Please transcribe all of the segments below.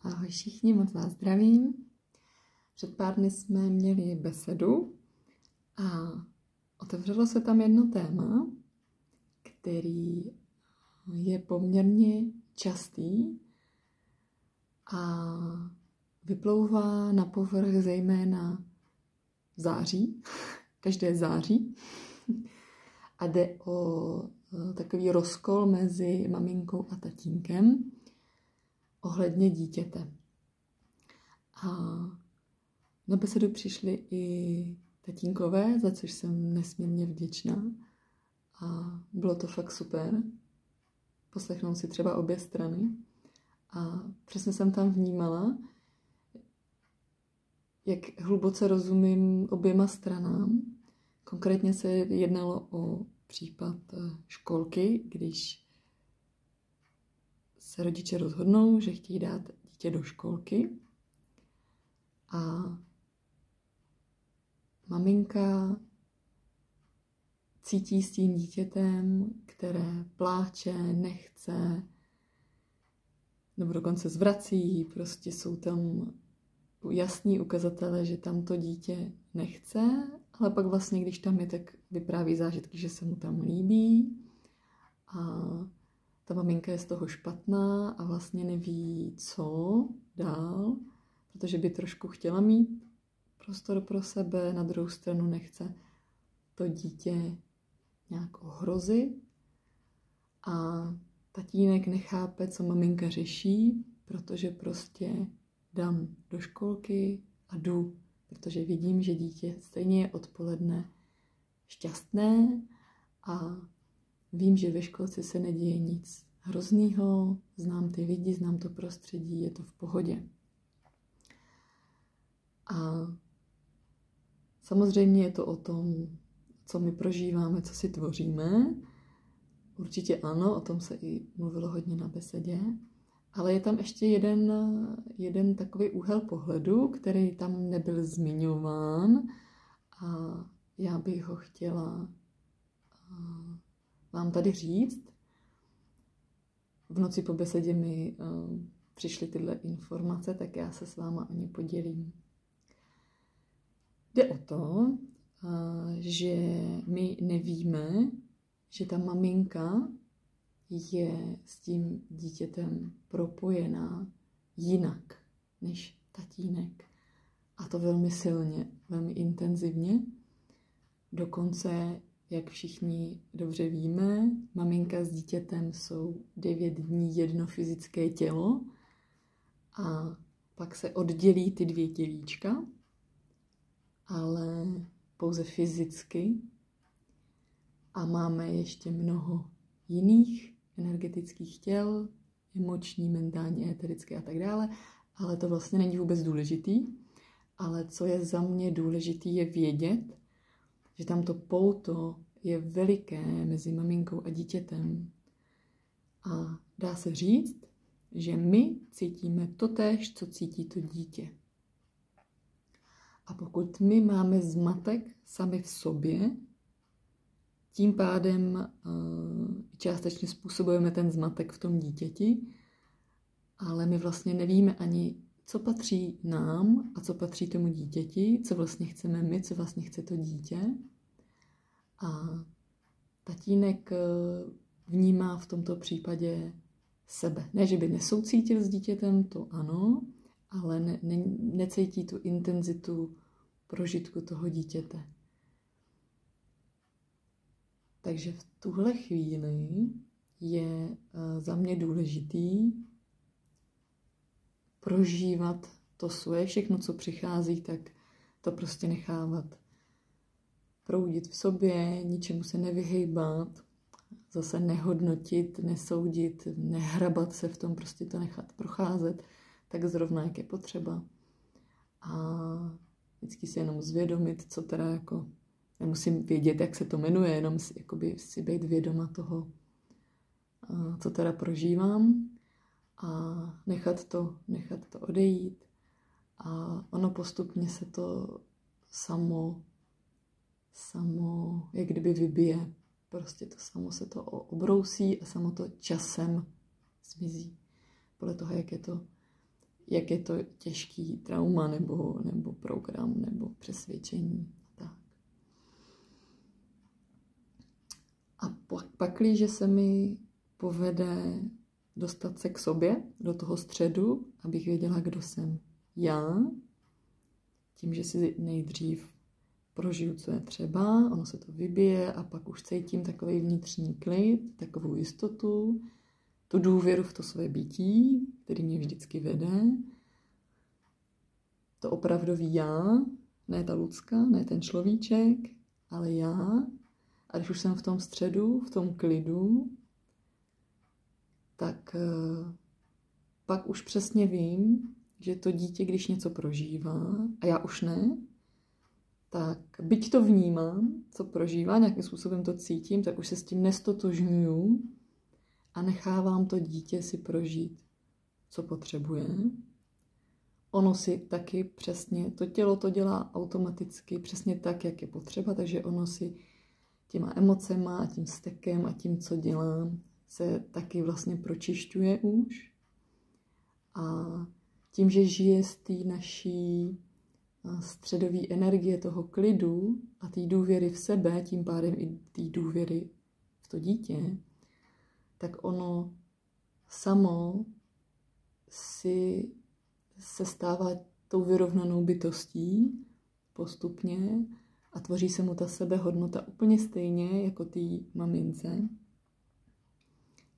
Ahoj všichni, moc vás zdravím. Před pár dny jsme měli besedu a otevřelo se tam jedno téma, který je poměrně častý a vyplouvá na povrch zejména v září, každé září. A jde o takový rozkol mezi maminkou a tatínkem ohledně dítěte. A na besedu přišli i tatínkové, za což jsem nesmírně vděčná. A bylo to fakt super. Poslechnout si třeba obě strany. A přesně jsem tam vnímala, jak hluboce rozumím oběma stranám. Konkrétně se jednalo o případ školky, když se rodiče rozhodnou, že chtějí dát dítě do školky a maminka cítí s tím dítětem, které pláče, nechce, nebo dokonce zvrací, prostě jsou tam jasný ukazatele, že tam to dítě nechce, ale pak vlastně, když tam je, tak vypráví zážitky, že se mu tam líbí a ta maminka je z toho špatná a vlastně neví, co dál, protože by trošku chtěla mít prostor pro sebe, na druhou stranu nechce to dítě nějak ohrozit a tatínek nechápe, co maminka řeší, protože prostě dám do školky a jdu, protože vidím, že dítě stejně je odpoledne šťastné a vím, že ve školce se neděje nic hroznýho, znám ty lidi, znám to prostředí, je to v pohodě. A samozřejmě je to o tom, co my prožíváme, co si tvoříme. Určitě ano, o tom se i mluvilo hodně na besedě. Ale je tam ještě jeden takový úhel pohledu, který tam nebyl zmiňován a já bych ho chtěla vám tady říct. V noci po besedě mi přišly tyhle informace, tak já se s váma o ně podělím. Jde o to, že my nevíme, že ta maminka je s tím dítětem propojená jinak než tatínek. A to velmi silně, velmi intenzivně. Dokonce, jak všichni dobře víme, maminka s dítětem jsou 9 dní jedno fyzické tělo a pak se oddělí ty 2 tělíčka, ale pouze fyzicky. A máme ještě mnoho jiných energetických těl, emoční, mentální, eterické a tak dále, ale to vlastně není vůbec důležitý. Ale co je za mě důležitý, je vědět, že tam to pouto je veliké mezi maminkou a dítětem. A dá se říct, že my cítíme totéž, co cítí to dítě. A pokud my máme zmatek sami v sobě, tím pádem částečně způsobujeme ten zmatek v tom dítěti, ale my vlastně nevíme ani, co patří nám a co patří tomu dítěti, co vlastně chceme my, co vlastně chce to dítě. A tatínek vnímá v tomto případě sebe. Ne, že by nesoucítil s dítětem, to ano, ale necítí tu intenzitu prožitku toho dítěte. Takže v tuhle chvíli je za mě důležitý prožívat to svoje, všechno, co přichází, tak to prostě nechávat proudit v sobě, ničemu se nevyhejbat, zase nehodnotit, nesoudit, nehrabat se v tom, prostě to nechat procházet, tak zrovna, jak je potřeba. A vždycky si jenom zvědomit, co teda jako, nemusím vědět, jak se to jmenuje, jenom si být vědoma toho, co teda prožívám a nechat to odejít. A ono postupně se to samo jak kdyby vybije. Prostě to samo se to obrousí a samo to časem zmizí. Podle toho, jak je to těžký trauma nebo program nebo přesvědčení. Tak. A pakliže se mi povede dostat se k sobě, do toho středu, abych věděla, kdo jsem já, tím, že si nejdřív prožiju, co je třeba, ono se to vybije a pak už cítím takový vnitřní klid, takovou jistotu, tu důvěru v to své bytí, který mě vždycky vede, to opravdový já, ne ta Lucka, ne ten človíček, ale já. A když už jsem v tom středu, v tom klidu, tak pak už přesně vím, že to dítě, když něco prožívá, a já už ne, tak byť to vnímám, co prožívá, nějakým způsobem to cítím, tak už se s tím nestotožňuju a nechávám to dítě si prožít, co potřebuje. Ono si taky přesně, to tělo to dělá automaticky přesně tak, jak je potřeba, takže ono si těma emocema a tím vztekem a tím, co dělám, se taky vlastně pročišťuje už. A tím, že žije z té naší středové energie toho klidu a té důvěry v sebe, tím pádem i té důvěry v to dítě, tak ono samo si se stává tou vyrovnanou bytostí postupně a tvoří se mu ta sebehodnota úplně stejně jako té mamince.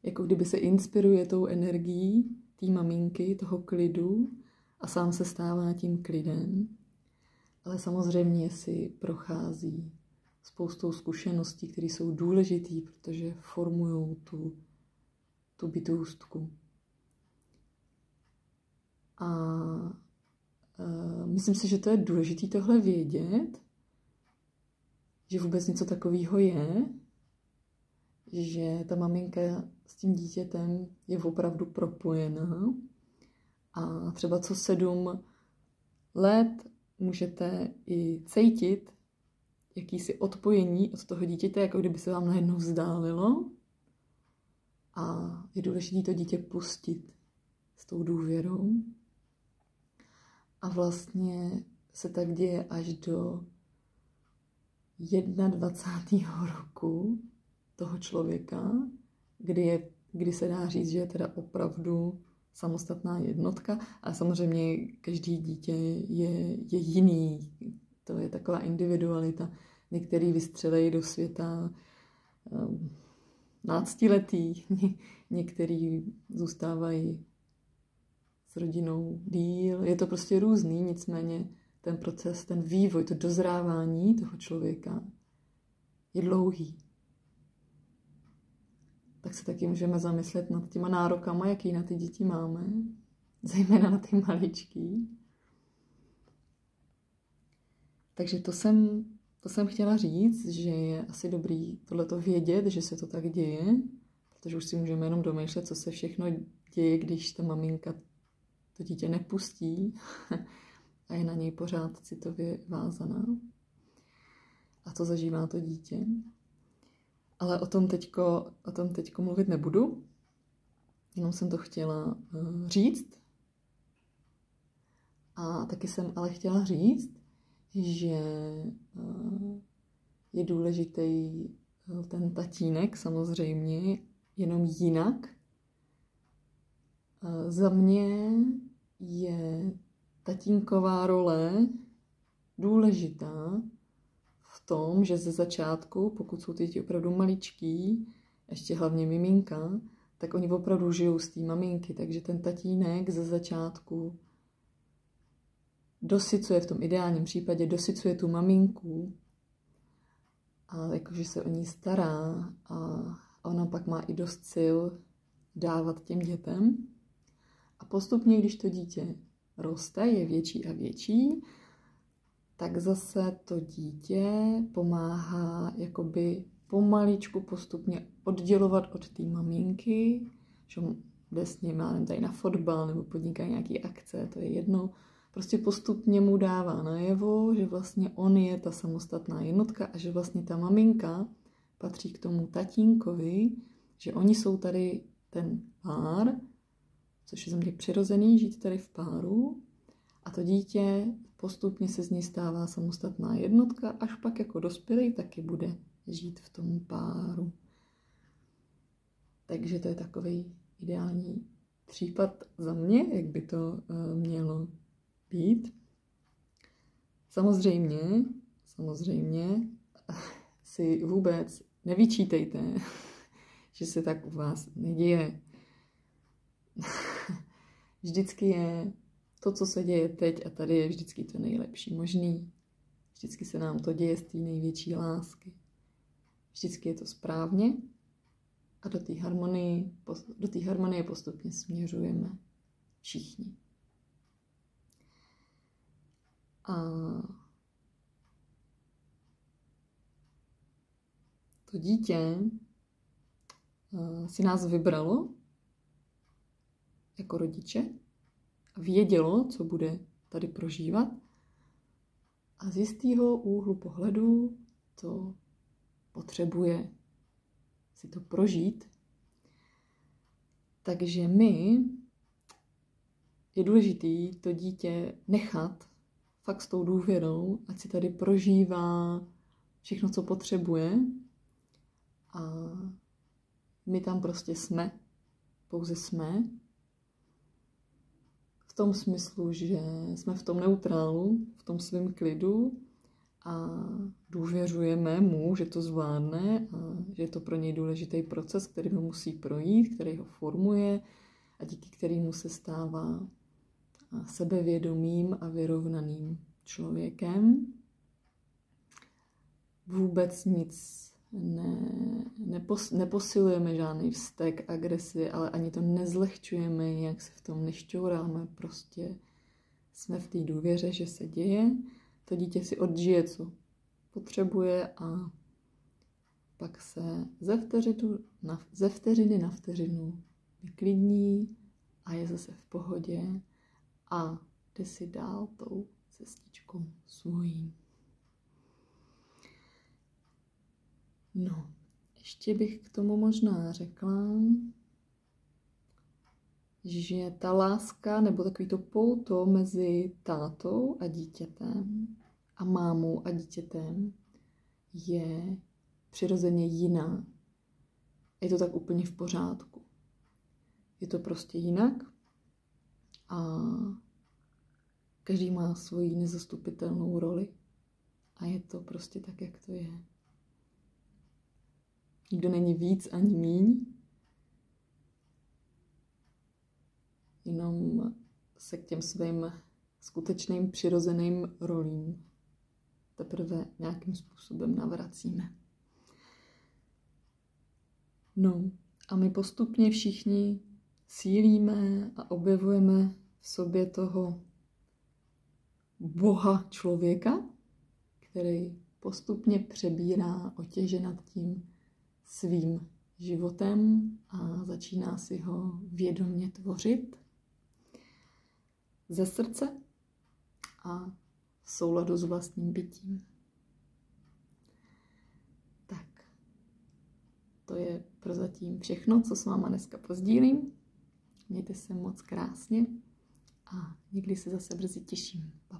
Jako kdyby se inspiruje tou energií té maminky, toho klidu a sám se stává tím klidem. Ale samozřejmě si prochází spoustou zkušeností, které jsou důležité, protože formují tu bytůstku. A myslím si, že to je důležité tohle vědět, že vůbec něco takového je, že ta maminka s tím dítětem je opravdu propojená a třeba co 7 let můžete i cítit jakýsi odpojení od toho dítěte, jako kdyby se vám najednou vzdálilo a je důležité to dítě pustit s tou důvěrou. A vlastně se tak děje až do 21. roku toho člověka, kdy se dá říct, že je teda opravdu samostatná jednotka. A samozřejmě každý dítě je jiný. To je taková individualita. Některý vystřelejí do světa 12letý, některý zůstávají s rodinou díl. Je to prostě různý, nicméně ten proces, ten vývoj, to dozrávání toho člověka je dlouhý. Tak se taky můžeme zamyslet nad těma nárokama, jaký na ty děti máme, zejména na ty maličký. Takže to jsem chtěla říct, že je asi dobrý tohleto vědět, že se to tak děje, protože už si můžeme jenom domýšlet, co se všechno děje, když ta maminka to dítě nepustí a je na něj pořád citově vázaná. A co zažívá to dítě. Ale o tom teďko mluvit nebudu. Jenom jsem to chtěla říct. A taky jsem ale chtěla říct, že je důležitý ten tatínek samozřejmě, jenom jinak. Za mě je tatínková role důležitá v tom, že ze začátku, pokud jsou ty děti opravdu maličký, ještě hlavně miminka, tak oni opravdu žijou z té maminky, takže ten tatínek ze začátku dosycuje v tom ideálním případě, dosycuje tu maminku a jakože se o ní stará a ona pak má i dost sil dávat těm dětem. A postupně, když to dítě roste, je větší a větší, tak zase to dítě pomáhá jakoby pomaličku postupně oddělovat od té maminky, že jde s ním, já nevím, tady na fotbal nebo podnikají nějaký akce, to je jedno. Prostě postupně mu dává najevo, že vlastně on je ta samostatná jednotka a že vlastně ta maminka patří k tomu tatínkovi, že oni jsou tady ten pár, což je za mě přirozený žít tady v páru. A to dítě postupně se z ní stává samostatná jednotka, až pak jako dospělý taky bude žít v tom páru. Takže to je takový ideální případ za mě, jak by to mělo být. Samozřejmě si vůbec nevyčítejte, že se tak u vás neděje. Vždycky je to, co se děje teď a tady, je vždycky to nejlepší možný. Vždycky se nám to děje z té největší lásky. Vždycky je to správně a do té harmonie postupně směřujeme všichni. A to dítě si nás vybralo jako rodiče a vědělo, co bude tady prožívat. A z jistého úhlu pohledu to potřebuje si to prožít. Takže je důležitý to dítě nechat fakt s tou důvěrou, ať si tady prožívá všechno, co potřebuje. A my tam prostě jsme. Pouze jsme. V tom smyslu, že jsme v tom neutrálu, v tom svém klidu a důvěřujeme mu, že to zvládne a že je to pro něj důležitý proces, který ho musí projít, který ho formuje a díky kterému se stává sebevědomým a vyrovnaným člověkem. Vůbec nic neposilujeme, žádný vztek, agresi, ale ani to nezlehčujeme, jak se v tom nešťouráme, prostě jsme v té důvěře, že se děje. To dítě si odžije, co potřebuje a pak se ze vteřiny na vteřinu vyklidní a je zase v pohodě a jde si dál tou cestičkou svojí. No, ještě bych k tomu možná řekla, že ta láska nebo takový to pouto mezi tátou a dítětem a mámou a dítětem je přirozeně jiná. Je to tak úplně v pořádku. Je to prostě jinak a každý má svoji nezastupitelnou roli a je to prostě tak, jak to je. Nikdo není víc ani míň, jenom se k těm svým skutečným přirozeným rolím teprve nějakým způsobem navracíme. No a my postupně všichni sílíme a objevujeme v sobě toho Boha člověka, který postupně přebírá otěže nad tím svým životem a začíná si ho vědomě tvořit ze srdce a v souladu s vlastním bytím. Tak, to je prozatím všechno, co s váma dneska pozdílím. Mějte se moc krásně a někdy se zase brzy těším. Pa,